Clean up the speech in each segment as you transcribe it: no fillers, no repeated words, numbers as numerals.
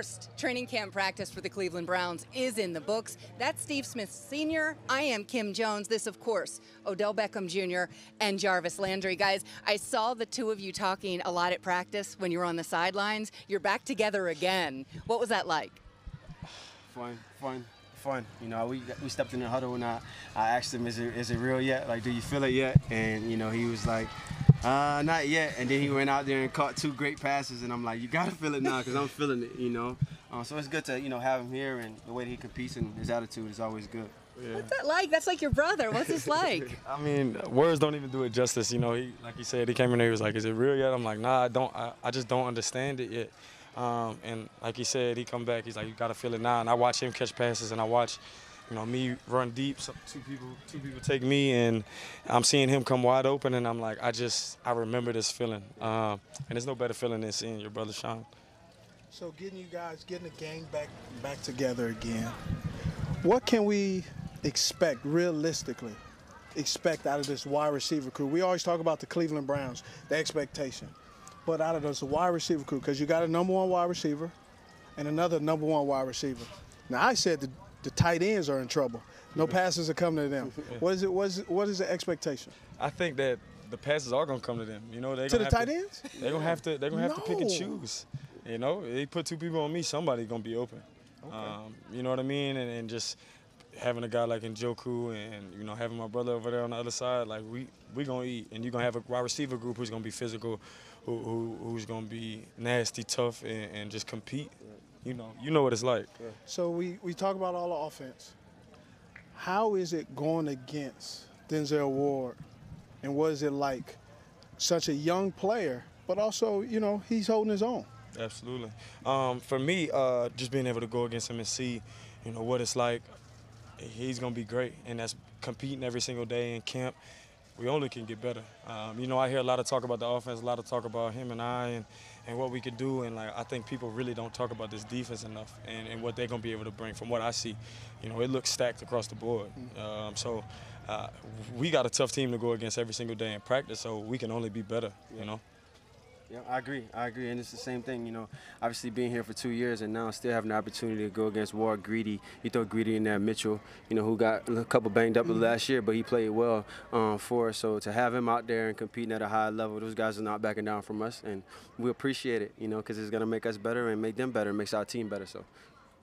first training camp practice for the Cleveland Browns is in the books. That's Steve Smith Sr. I am Kim Jones. This, of course, Odell Beckham Jr. and Jarvis Landry. Guys, I saw the two of you talking a lot at practice when you were on the sidelines. You're back together again. What was that like? Fun. You know, we stepped in the huddle and I asked him, is it real yet? Like, do you feel it yet? And, you know, he was like, not yet. And then he went out there and caught 2 great passes. And I'm like, you got to feel it now because I'm feeling it, you know. So it's good to, you know, have him here, and the way that he competes and his attitude is always good. Yeah. What's that like? That's like your brother. What's this like? I mean, words don't even do it justice. You know, like he said, he came in there, he was like, is it real yet? I'm like, nah, I just don't understand it yet. And like he said, he come back, he's like, you got to feel it now. And I watch him catch passes, and I watch, you know, me run deep. So two people take me, and I'm seeing him come wide open, and I'm like, I remember this feeling. And there's no better feeling than seeing your brother shine. So getting the gang back together again, what can we realistically expect out of this wide receiver crew? We always talk about the Cleveland Browns, the expectation. But out of this wide receiver crew, because you got a #1 wide receiver and another #1 wide receiver. Now, I said the tight ends are in trouble. No passes are coming to them. What is the expectation? I think that the passes are gonna come to them. You know, to the tight ends. They're gonna have to pick and choose. You know, they put 2 people on me, somebody's gonna be open. Okay. You know what I mean? And just having a guy like Njoku and, you know, having my brother over there on the other side, like we gonna eat. And you're gonna have a wide receiver group who's gonna be physical, who's gonna be nasty, tough, and just compete. You know what it's like. So we talk about all the offense. How is it going against Denzel Ward, and what is it like? Such a young player, but also, you know, he's holding his own. Absolutely. For me, just being able to go against him and see, you know, what it's like, he's going to be great. And that's competing every single day in camp. We only can get better. You know, I hear a lot of talk about the offense, a lot of talk about him and I and what we could do. And, like, I think people really don't talk about this defense enough and what they're going to be able to bring from what I see. You know, it looks stacked across the board. So we got a tough team to go against every single day in practice, so we can only be better, you know. Yeah, I agree, and it's the same thing, you know, obviously being here for 2 years and now still having the opportunity to go against Ward, Greedy. You throw Greedy in there, Mitchell, you know, who got a couple banged up last year, but he played well for us. So to have him out there and competing at a high level, those guys are not backing down from us, and we appreciate it, you know, because it's going to make us better and make them better, makes our team better. So.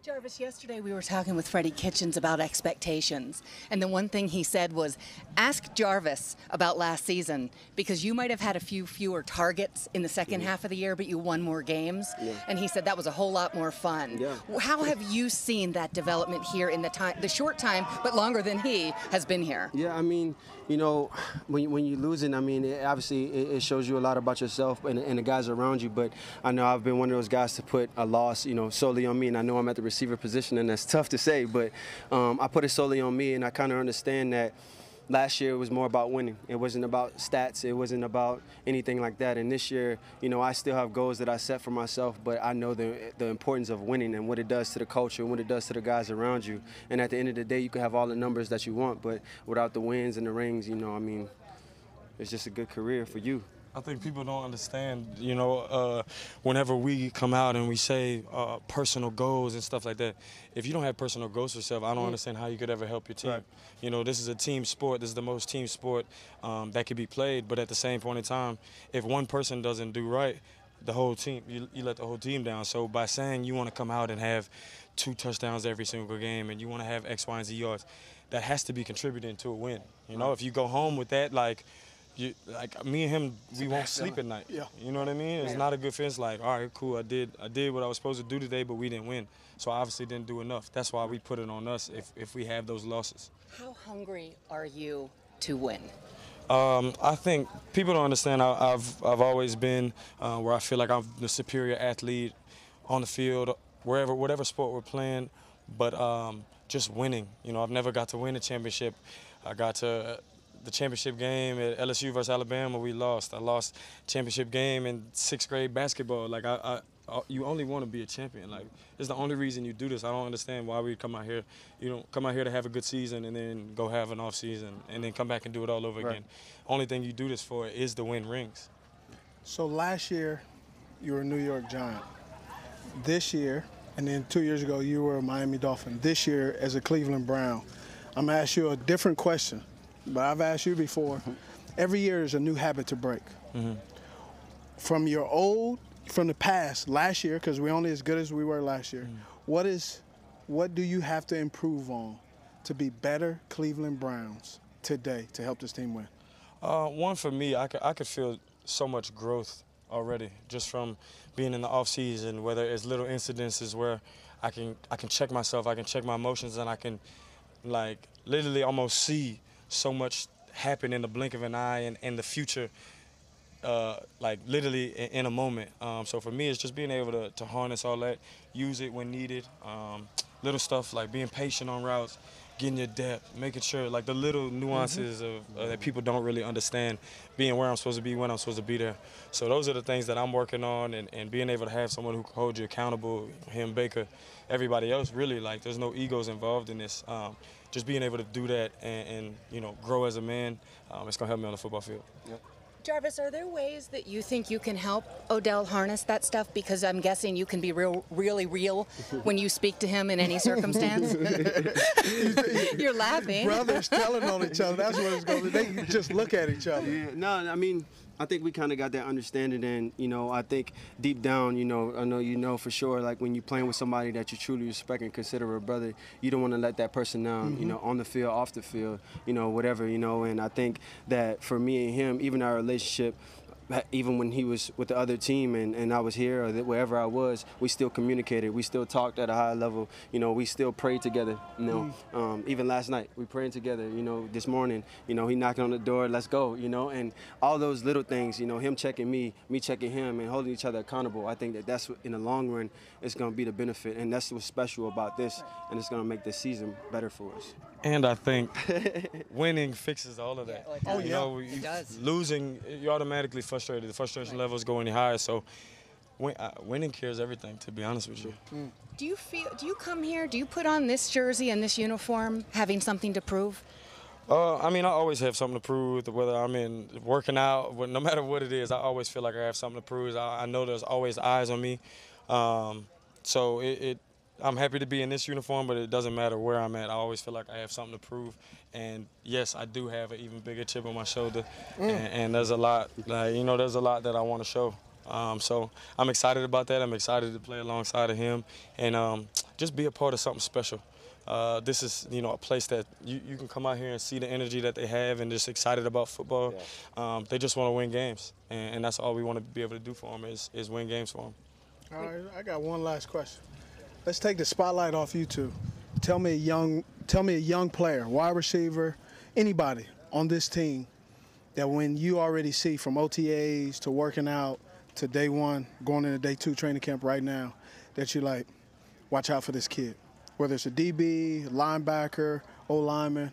Jarvis, yesterday we were talking with Freddie Kitchens about expectations, and the one thing he said was, ask Jarvis about last season, because you might have had a few fewer targets in the second half of the year, but you won more games, and he said that was a whole lot more fun. How have you seen that development here in the short time, but longer than he has been here? Yeah, I mean, you know, when you're losing, I mean, it shows you a lot about yourself and the guys around you, but I know I've been one of those guys to put a loss, you know, solely on me, and I know I'm at the receiver position, and that's tough to say, but I put it solely on me, and I kind of understand that last year it was more about winning. It wasn't about stats. It wasn't about anything like that. And this year, you know, I still have goals that I set for myself, but I know the importance of winning and what it does to the culture and what it does to the guys around you. And at the end of the day, you can have all the numbers that you want, but without the wins and the rings, you know, I mean, it's just a good career for you. I think people don't understand, you know, whenever we come out and we say personal goals and stuff like that, if you don't have personal goals for yourself, I don't understand how you could ever help your team. Right. You know, this is a team sport. This is the most team sport that could be played. But at the same point in time, if one person doesn't do right, the whole team, you let the whole team down. So by saying you want to come out and have 2 touchdowns every single game and you want to have X, Y, and Z yards, that has to be contributing to a win. You know, if you go home with that, like me and him, we won't sleep at night. Yeah. You know what I mean? It's not a good feeling. It's like, all right, cool, I did what I was supposed to do today, but we didn't win. So I obviously didn't do enough. That's why we put it on us if we have those losses. How hungry are you to win? I think people don't understand. I've always been where I feel like I'm the superior athlete on the field, whatever sport we're playing, but just winning. You know, I've never got to win a championship. I got to the championship game at LSU versus Alabama, we lost. I lost championship game in 6th grade basketball. Like, you only want to be a champion. Like, it's the only reason you do this. I don't understand why we come out here. You don't come out here to have a good season and then go have an off season and then come back and do it all over again. Only thing you do this for is to win rings. So last year, you were a New York Giant. This year, and then 2 years ago you were a Miami Dolphin. This year as a Cleveland Brown. I'm gonna ask you a different question, but I've asked you before. Every year is a new habit to break. From the past, last year, because we're only as good as we were last year, what do you have to improve on to be better Cleveland Browns today to help this team win? One, for me, I could feel so much growth already just from being in the off season, whether it's little incidences where I can check myself, I can check my emotions, and I can like literally almost see so much happen in the blink of an eye and the future, like literally in a moment. So for me, it's just being able to harness all that, use it when needed. Little stuff like being patient on routes, getting your depth, making sure like the little nuances of that people don't really understand, being where I'm supposed to be, when I'm supposed to be there. So those are the things that I'm working on, and being able to have someone who can hold you accountable, him, Baker, everybody else, really, like there's no egos involved in this. Just being able to do that and you know, grow as a man, it's gonna help me on the football field. Yep. Jarvis, are there ways that you think you can help Odell harness that stuff? Because I'm guessing you can be really real when you speak to him in any circumstance. You're laughing. Brothers telling on each other. That's what it's going to be. They just look at each other. Yeah, no, I mean, I think we kind of got that understanding, and you know, I think deep down, you know, I know you know for sure, like when you're playing with somebody that you truly respect and consider a brother, you don't want to let that person down, you know, on the field, off the field, you know, whatever, you know. And I think that for me and him, even our relationship, even when he was with the other team and I was here or wherever I was, we still communicated. We still talked at a high level. You know, we still prayed together. You know, even last night we prayed together. You know, this morning, you know, he knocked on the door. Let's go. You know, and all those little things. You know, him checking me checking him, and holding each other accountable. I think that's what, in the long run, it's going to be the benefit, and that's what's special about this, and it's going to make this season better for us. And I think winning fixes all of that. Yeah, You know, it does. Losing, you're automatically frustrated. The frustration levels go any higher. So winning cures everything, to be honest with you. Do you come here, do you put on this jersey and this uniform having something to prove? I mean, I always have something to prove, whether I'm in working out, no matter what it is, I always feel like I have something to prove. I know there's always eyes on me. So I'm happy to be in this uniform, but it doesn't matter where I'm at. I always feel like I have something to prove. And yes, I do have an even bigger chip on my shoulder. And there's a lot, like, you know, there's a lot that I want to show. So I'm excited about that. I'm excited to play alongside of him and just be a part of something special. This is, you know, a place that you can come out here and see the energy that they have and just excited about football. Yeah. They just want to win games, and that's all we want to be able to do for them is win games for them. All right, I got one last question. Let's take the spotlight off you two. Tell me a young player, wide receiver, anybody on this team that when you already see from OTAs to working out to day one, going into day two training camp right now, that you like, watch out for this kid. Whether it's a DB, linebacker, O-lineman,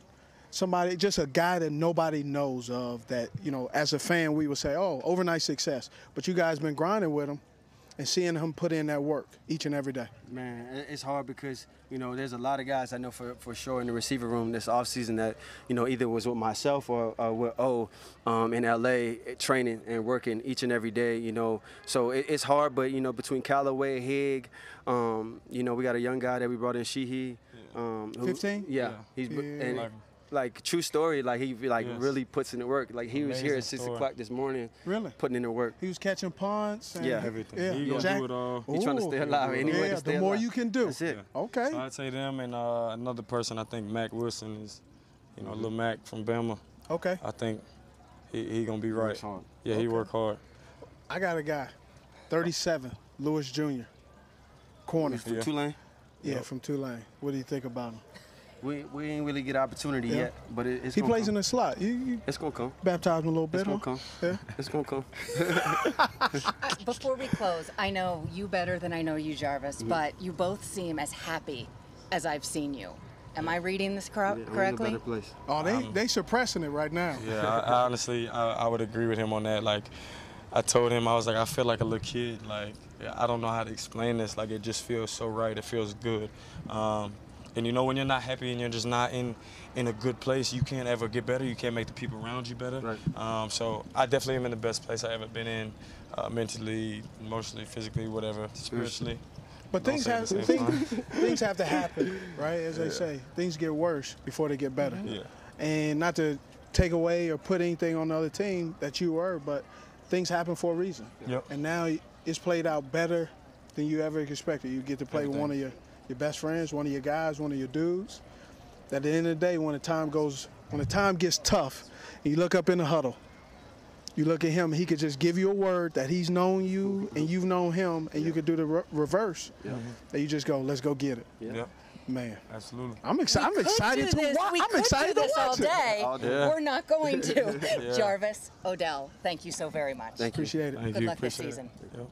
somebody, just a guy that nobody knows of that, you know, as a fan we would say, oh, overnight success. But you guys been grinding with him and seeing him put in that work each and every day. Man, it's hard because, you know, there's a lot of guys I know for sure in the receiver room this offseason that, you know, either was with myself or with O in L.A. training and working each and every day, you know. So it's hard, but, you know, between Callaway, Higg, you know, we got a young guy that we brought in, Sheehy. 15? Yeah. He's and, like, true story, like, he, like, really puts in the work. Like, he was here at 6 o'clock this morning. Really? Putting in the work. He was catching punts. And Everything. Yeah. He gonna do it all. He's trying to stay alive. Anyway, to stay the more alive. you can do. That's it. Yeah. Okay. So I'd say them and another person, I think Mac Wilson is, you know, little Mac from Bama. Okay. I think he gonna be right. Works hard. Yeah, he work hard. I got a guy, 37, Lewis Jr., corner. From Tulane? Yeah, from Tulane. What do you think about him? We ain't really get opportunity yet, but it's He gonna plays come. in the slot. You It's gonna come. baptized him a little bit, It's gonna huh? come. Yeah. It's gonna come. Before we close, I know you better than I know you, Jarvis, but you both seem as happy as I've seen you. Am I reading this correctly? I'm in a better place. Oh, they suppressing it right now. Yeah, I honestly, I would agree with him on that. Like, I told him, I was like, I feel like a little kid. Like, I don't know how to explain this. Like, it just feels so right. It feels good. And you know, when you're not happy and you're just not in a good place, you can't ever get better. You can't make the people around you better. Right. So I definitely am in the best place I ever been in, mentally, emotionally, physically, whatever, spiritually. But things have to happen, right? As they say, things get worse before they get better. Yeah. And not to take away or put anything on the other team that you were, but things happen for a reason. Yep. And now it's played out better than you ever expected. You get to play with one of your best friends, one of your guys, one of your dudes. At the end of the day, when the time gets tough, and you look up in the huddle, you look at him, he could just give you a word that he's known you and you've known him, and you could do the reverse. And you just go, let's go get it. Yep. Man, absolutely. I'm excited to watch. I'm excited to watch all day. Yeah. We're not going to. Jarvis, Odell, thank you so very much. Thank you. Appreciate it. Thank Good you. luck this Appreciate it. season. Yep.